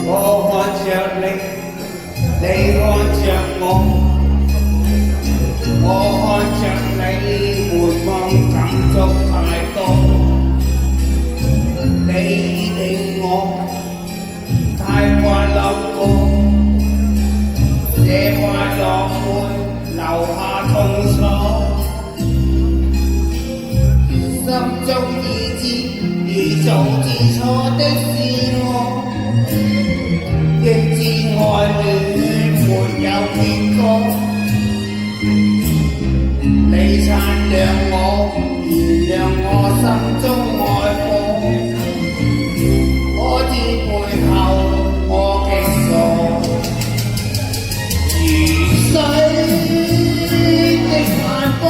我看着你，你看着我，我看着你，回望感觸太多。你令我太快樂過，這快樂會留下痛楚。心中已知早知錯的是我，亦知愛戀沒有結果。你撐讓我，原諒我心中愛火，我知背後我極傻，如水的眼波。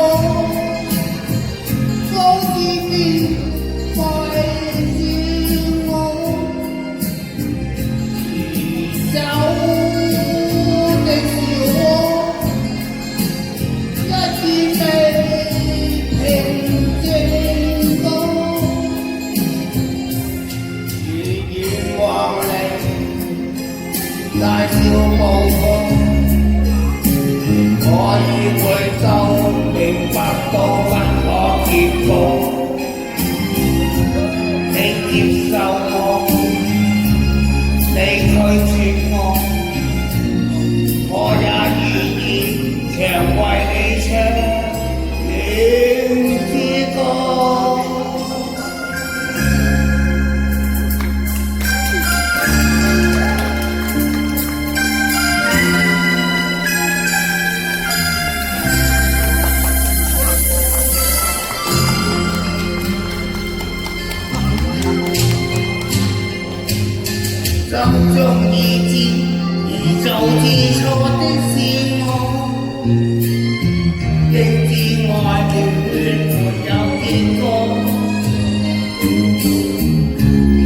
大笑無風，我已會就明白到不可結果。你接受我，你拒絕我，我也願意常為你唱戀之歌。心中已早知錯的是我，亦知愛戀沒有結果。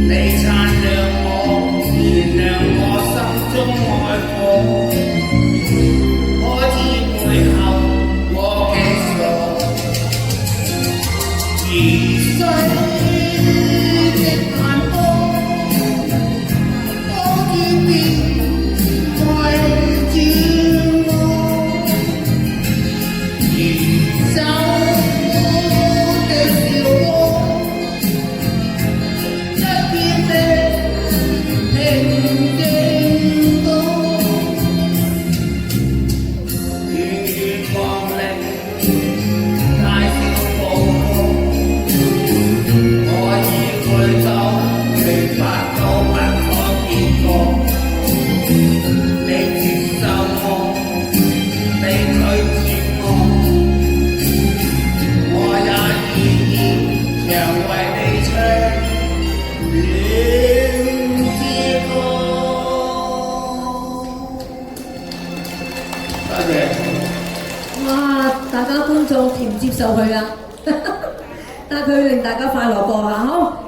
你撐讓我，原諒我心中愛火，我知背後我極傻，如水的眼波。哇！大家觀眾接唔接受佢啊？但係佢令大家快樂過下，好。